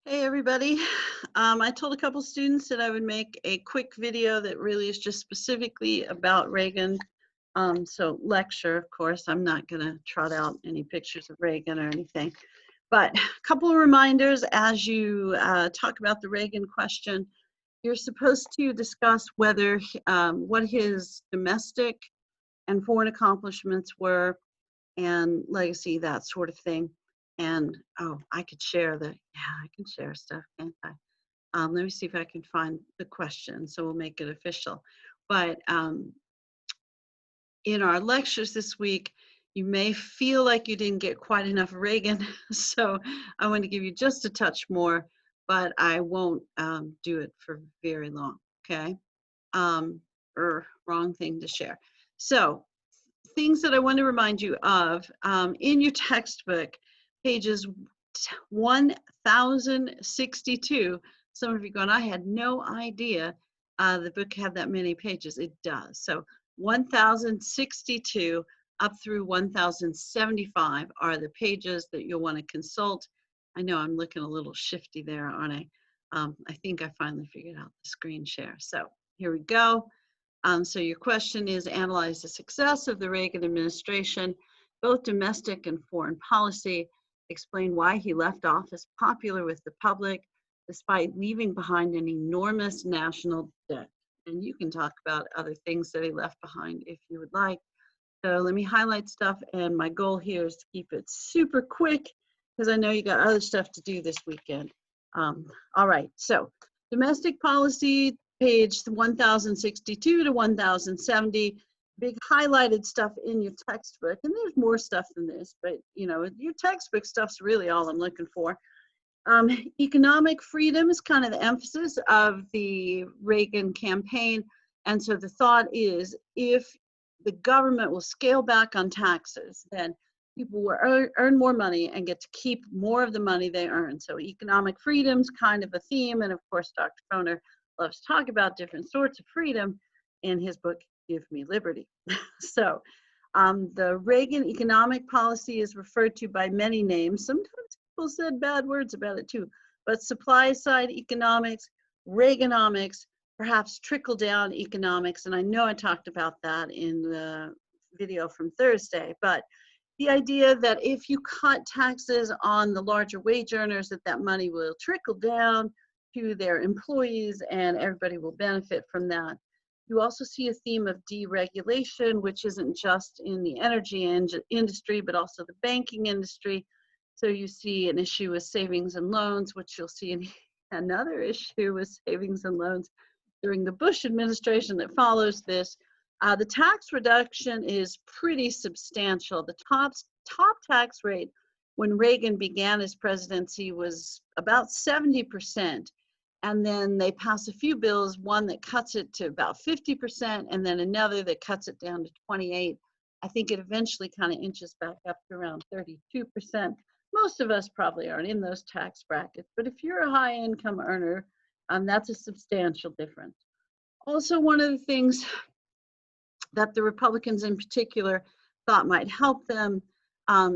Hey everybody. I told a couple students that I would make a quick video that really is just specifically about Reagan. So lecture, of course, I'm not going to trot out any pictures of Reagan or anything. But a couple of reminders as you talk about the Reagan question. You're supposed to discuss whether what his domestic and foreign accomplishments were and legacy, that sort of thing. And oh, I could share I can share stuff, can't I? Let me see if I can find the question, so we'll make it official. But in our lectures this week, you may feel like you didn't get quite enough Reagan, so I want to give you just a touch more, but I won't do it for very long, okay? Wrong thing to share. So things that I want to remind you of in your textbook, pages 1062. Some of you going, I had no idea the book had that many pages. It does. So 1062 up through 1075 are the pages that you'll want to consult. I know I'm looking a little shifty there, aren't I? I think I finally figured out the screen share. So here we go. So your question is, analyze the success of the Reagan administration, both domestic and foreign policy. Explain why he left office popular with the public, despite leaving behind an enormous national debt. And you can talk about other things that he left behind if you would like. So let me highlight stuff, and my goal here is to keep it super quick because I know you got other stuff to do this weekend. All right, so domestic policy, page 1062 to 1070, big highlighted stuff in your textbook. And there's more stuff than this, but you know, your textbook stuff's really all I'm looking for. Economic freedom is kind of the emphasis of the Reagan campaign. And so the thought is, if the government will scale back on taxes, then people will earn more money and get to keep more of the money they earn. So economic freedom's kind of a theme. And of course, Dr. Foner loves to talk about different sorts of freedom in his book, Give Me Liberty. So the Reagan economic policy is referred to by many names. Sometimes people said bad words about it too, but supply side economics, Reaganomics, perhaps trickle down economics. And I know I talked about that in the video from Thursday, but the idea that if you cut taxes on the larger wage earners, that money will trickle down to their employees and everybody will benefit from that. You also see a theme of deregulation, which isn't just in the energy industry, but also the banking industry. So you see an issue with savings and loans, which you'll see another issue with savings and loans during the Bush administration that follows this. The tax reduction is pretty substantial. The top tax rate when Reagan began his presidency was about 70%. And then they pass a few bills, one that cuts it to about 50%, and then another that cuts it down to 28. I think it eventually kind of inches back up to around 32%. Most of us probably aren't in those tax brackets, but if you're a high income earner, that's a substantial difference. Also, one of the things that the Republicans in particular thought might help them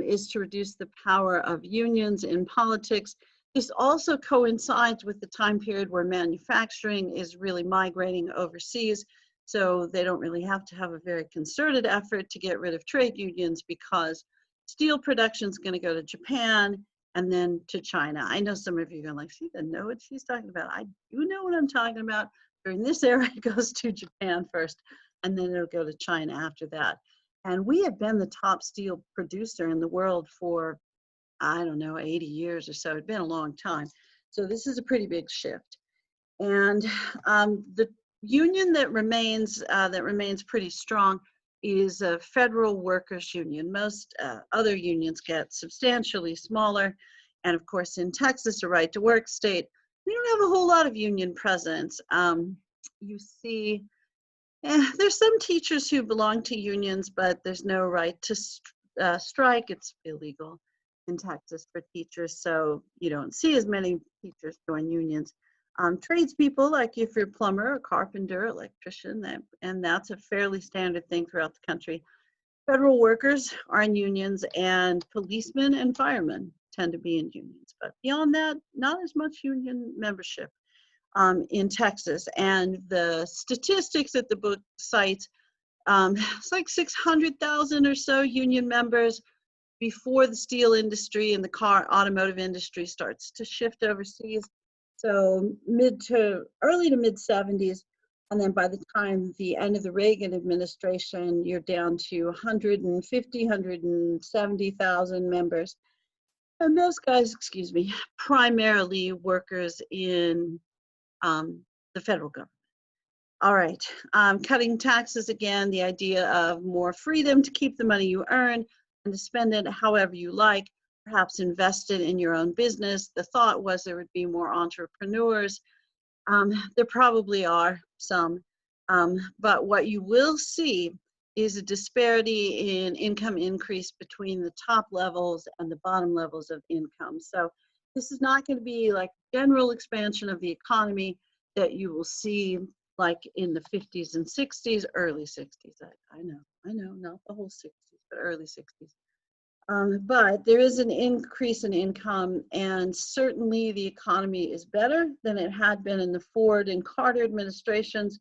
is to reduce the power of unions in politics. This also coincides with the time period where manufacturing is really migrating overseas, so they don't really have to have a very concerted effort to get rid of trade unions because steel production is going to go to Japan and then to China. I know some of you are going like, she doesn't know what she's talking about. I do know what I'm talking about. During this era, it goes to Japan first, and then it'll go to China after that. And we have been the top steel producer in the world for, I don't know, 80 years or so. It's been a long time. So this is a pretty big shift. And the union that remains pretty strong is a federal workers union. Most other unions get substantially smaller. And of course, in Texas, a right to work state, we don't have a whole lot of union presence. You see, there's some teachers who belong to unions, but there's no right to strike. It's illegal in Texas for teachers, so you don't see as many teachers join unions. Tradespeople, like if you're a plumber, a carpenter, electrician, and that's a fairly standard thing throughout the country. Federal workers are in unions, and policemen and firemen tend to be in unions. But beyond that, not as much union membership in Texas. And the statistics that the book cites, it's like 600,000 or so union members before the steel industry and the automotive industry starts to shift overseas. So early to mid 70s. And then by the time the end of the Reagan administration, you're down to 150, 170,000 members. And those guys, excuse me, primarily workers in the federal government. All right, cutting taxes again, the idea of more freedom to keep the money you earn and to spend it however you like, perhaps invest it in your own business. The thought was there would be more entrepreneurs. There probably are some, but what you will see is a disparity in income increase between the top levels and the bottom levels of income. So this is not going to be like general expansion of the economy that you will see like in the 50s and 60s, early 60s. I know, not the whole 60s, but early 60s. But there is an increase in income, and certainly the economy is better than it had been in the Ford and Carter administrations.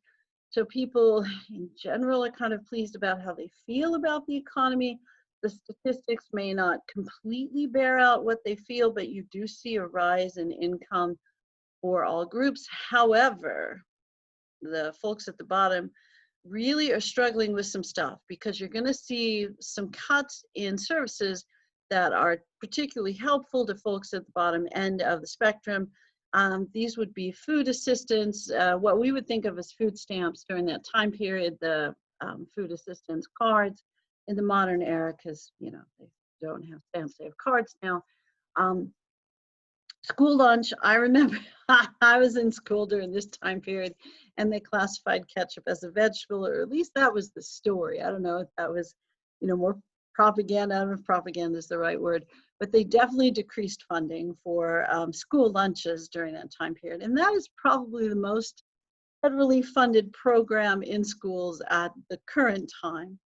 So people in general are kind of pleased about how they feel about the economy. The statistics may not completely bear out what they feel, but you do see a rise in income for all groups. However, the folks at the bottom really are struggling with some stuff, because you're going to see some cuts in services that are particularly helpful to folks at the bottom end of the spectrum. These would be food assistance, what we would think of as food stamps during that time period, the food assistance cards in the modern era, because they don't have stamps, they have cards now. School lunch, I remember I was in school during this time period, and they classified ketchup as a vegetable, or at least that was the story. I don't know if that was, more propaganda. I don't know if propaganda is the right word, but they definitely decreased funding for school lunches during that time period. And that is probably the most federally funded program in schools at the current time.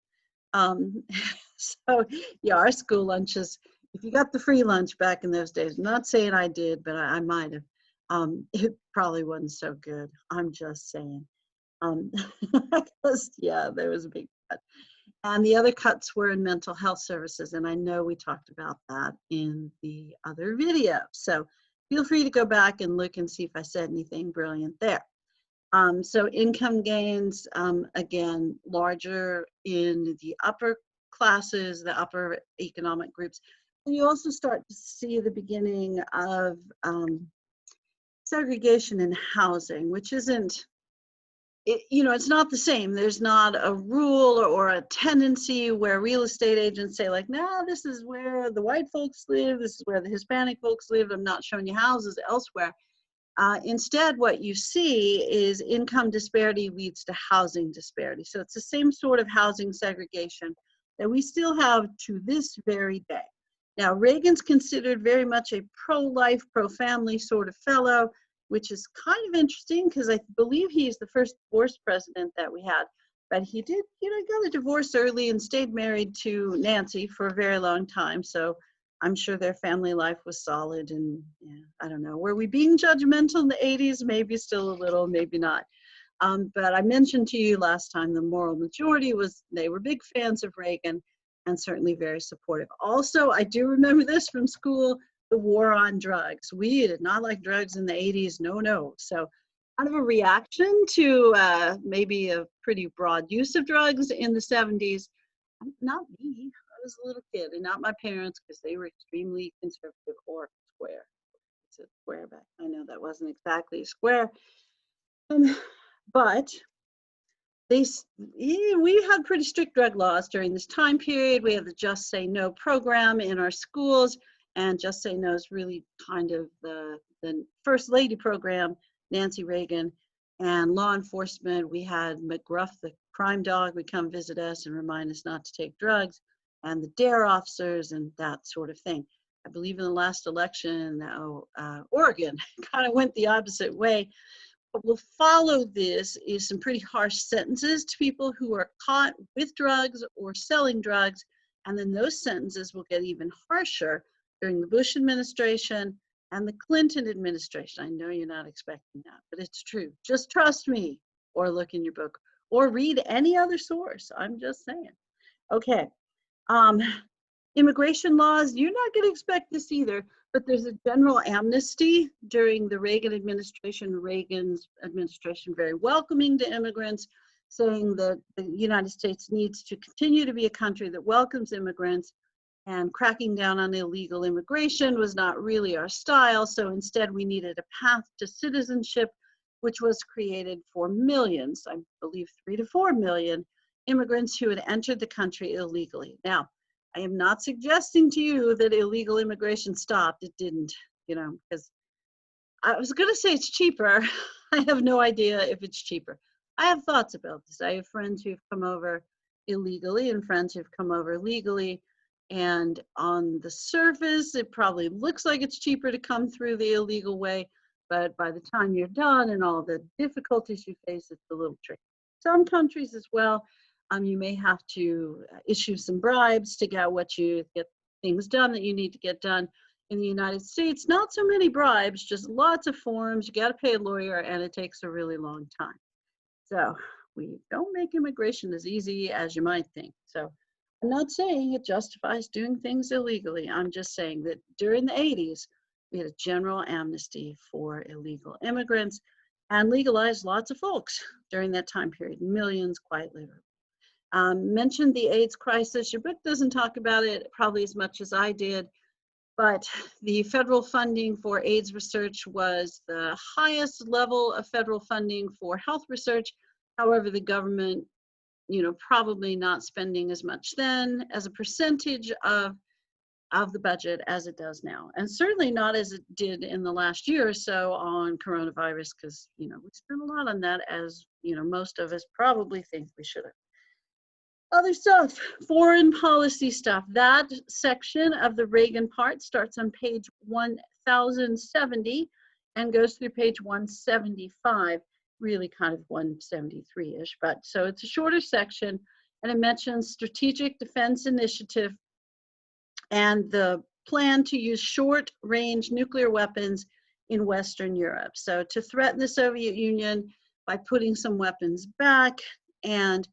So yeah, our school lunches, if you got the free lunch back in those days, I'm not saying I did, but I might have, it probably wasn't so good. I'm just saying. Because yeah, there was a big cut. And the other cuts were in mental health services, and I know we talked about that in the other video. So feel free to go back and look and see if I said anything brilliant there. So income gains, again, larger in the upper classes, the upper economic groups. And you also start to see the beginning of segregation in housing, which isn't, it's not the same. There's not a rule or a tendency where real estate agents say like, no, this is where the white folks live, this is where the Hispanic folks live, I'm not showing you houses elsewhere. Instead, what you see is income disparity leads to housing disparity. So it's the same sort of housing segregation that we still have to this very day. Now, Reagan's considered very much a pro-life, pro-family sort of fellow, which is kind of interesting because I believe he's the first divorced president that we had. But he did, got a divorce early and stayed married to Nancy for a very long time. So I'm sure their family life was solid, and yeah, I don't know. Were we being judgmental in the 80s? Maybe still a little, maybe not. But I mentioned to you last time, the moral majority they were big fans of Reagan and certainly very supportive. Also, I do remember this from school, the war on drugs. We did not like drugs in the 80s, no. So kind of a reaction to maybe a pretty broad use of drugs in the 70s. Not me. I was a little kid, and not my parents, because they were extremely conservative or square. It's a square back. I know that wasn't exactly a square, but we had pretty strict drug laws during this time period. We have the Just Say No program in our schools, and Just Say No is really kind of the First Lady program, Nancy Reagan, and law enforcement. We had McGruff, the crime dog, would come visit us and remind us not to take drugs, and the DARE officers and that sort of thing. I believe in the last election, Oregon kind of went the opposite way. What will follow this is some pretty harsh sentences to people who are caught with drugs or selling drugs, and then those sentences will get even harsher during the Bush administration and the Clinton administration. I know you're not expecting that, but it's true. Just trust me, or look in your book, or read any other source. I'm just saying. Okay. Um, Immigration laws, you're not going to expect this either, but there's a general amnesty during the Reagan administration. Reagan's administration very welcoming to immigrants, saying that the United States needs to continue to be a country that welcomes immigrants, and cracking down on illegal immigration was not really our style. So instead we needed a path to citizenship, which was created for millions, I believe 3 to 4 million immigrants who had entered the country illegally. Now, I am not suggesting to you that illegal immigration stopped. It didn't, because I was going to say it's cheaper. I have no idea if it's cheaper. I have thoughts about this. I have friends who've come over illegally and friends who've come over legally. And on the surface, it probably looks like it's cheaper to come through the illegal way. But by the time you're done and all the difficulties you face, it's a little tricky. Some countries as well, you may have to issue some bribes to get things done that you need to get done. In the United States, not so many bribes, just lots of forms. You got to pay a lawyer, and it takes a really long time. So we don't make immigration as easy as you might think. So I'm not saying it justifies doing things illegally. I'm just saying that during the 80s, we had a general amnesty for illegal immigrants and legalized lots of folks during that time period, millions quite literally. Mentioned the AIDS crisis. Your book doesn't talk about it probably as much as I did, but the federal funding for AIDS research was the highest level of federal funding for health research. However, the government, probably not spending as much then as a percentage of the budget as it does now. And certainly not as it did in the last year or so on coronavirus, because, we spent a lot on that, as, most of us probably think we should have. Other stuff, foreign policy stuff. That section of the Reagan part starts on page 1070 and goes through page 175, really kind of 173-ish, but so it's a shorter section, and it mentions Strategic Defense Initiative and the plan to use short-range nuclear weapons in Western Europe. So to threaten the Soviet Union by putting some weapons back, and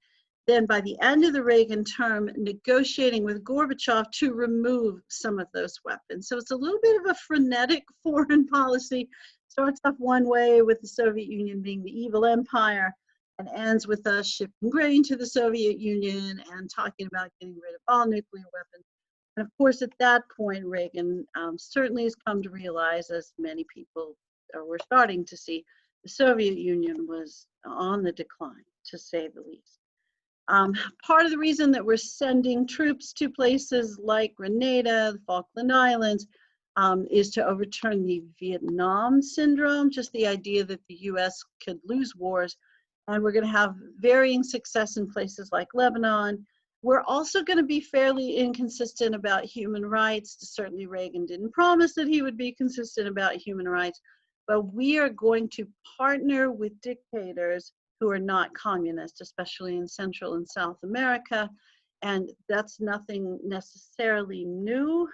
then by the end of the Reagan term, negotiating with Gorbachev to remove some of those weapons. So it's a little bit of a frenetic foreign policy. Starts off one way with the Soviet Union being the evil empire, and ends with us shipping grain to the Soviet Union and talking about getting rid of all nuclear weapons. And of course, at that point, Reagan certainly has come to realize, as many people were starting to see, the Soviet Union was on the decline, to say the least. Part of the reason that we're sending troops to places like Grenada, the Falkland Islands, is to overturn the Vietnam syndrome, just the idea that the US could lose wars. And we're going to have varying success in places like Lebanon. We're also going to be fairly inconsistent about human rights. Certainly Reagan didn't promise that he would be consistent about human rights, but we are going to partner with dictators who are not communist, especially in Central and South America. And that's nothing necessarily new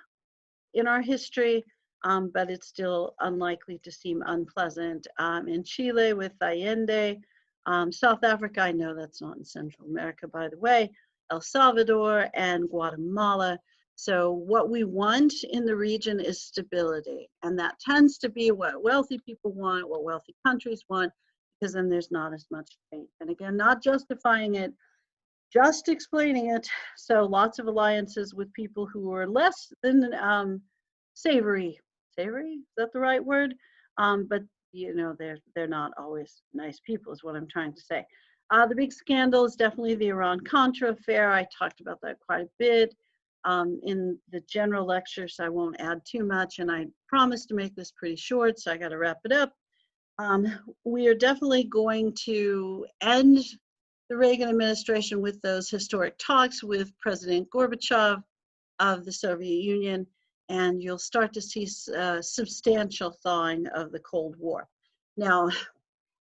in our history, but it's still unlikely to seem unpleasant. In Chile with Allende, South Africa, I know that's not in Central America, by the way, El Salvador and Guatemala. So what we want in the region is stability. And that tends to be what wealthy people want, what wealthy countries want, because then there's not as much faith. And again, not justifying it, just explaining it. So lots of alliances with people who are less than savory. Savory, is that the right word? But they're not always nice people, is what I'm trying to say. The big scandal is definitely the Iran-Contra affair. I talked about that quite a bit in the general lecture, so I won't add too much. And I promised to make this pretty short, so I got to wrap it up. We are definitely going to end the Reagan administration with those historic talks with President Gorbachev of the Soviet Union, and you'll start to see substantial thawing of the Cold War. Now,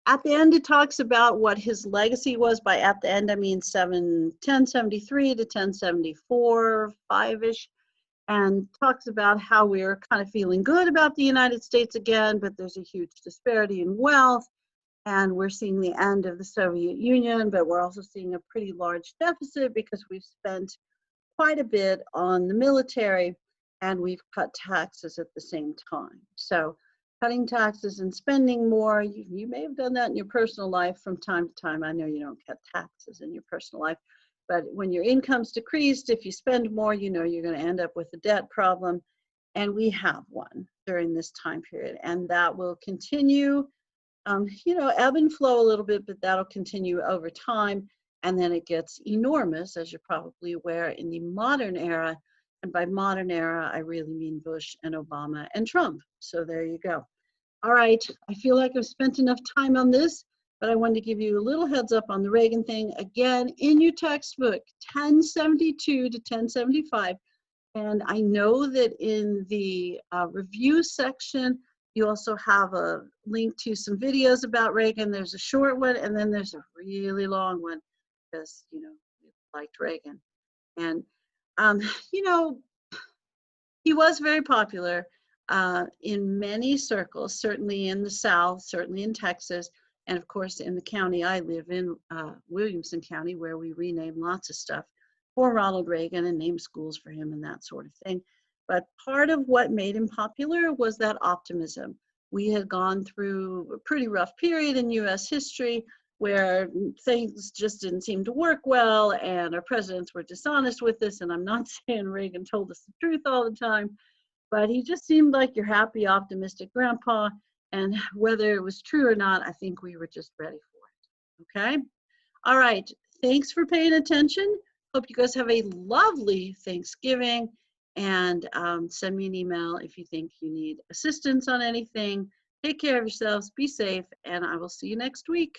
at the end, it talks about what his legacy was. By at the end, I mean 1073 to 1074, 5-ish. and talks about how we're kind of feeling good about the United States again, but there's a huge disparity in wealth, and we're seeing the end of the Soviet Union, but we're also seeing a pretty large deficit because we've spent quite a bit on the military and we've cut taxes at the same time. So cutting taxes and spending more, you may have done that in your personal life from time to time. I know you don't cut taxes in your personal life, but when your income's decreased, if you spend more, you know you're going to end up with a debt problem. And we have one during this time period, and that will continue, ebb and flow a little bit, but that'll continue over time. And then it gets enormous, as you're probably aware, in the modern era. And by modern era, I really mean Bush and Obama and Trump. So there you go. All right, I feel like I've spent enough time on this, but I wanted to give you a little heads up on the Reagan thing. Again, in your textbook, 1072 to 1075. And I know that in the review section, you also have a link to some videos about Reagan. There's a short one, and then there's a really long one because, we liked Reagan. And, he was very popular in many circles, certainly in the South, certainly in Texas, and of course in the county I live in, Williamson County, where we rename lots of stuff for Ronald Reagan and name schools for him and that sort of thing. But part of what made him popular was that optimism. We had gone through a pretty rough period in US history where things just didn't seem to work well and our presidents were dishonest with us. And I'm not saying Reagan told us the truth all the time, but he just seemed like your happy, optimistic grandpa. And whether it was true or not, I think we were just ready for it. Okay? All right. Thanks for paying attention. Hope you guys have a lovely Thanksgiving, and send me an email if you think you need assistance on anything. Take care of yourselves, be safe, and I will see you next week.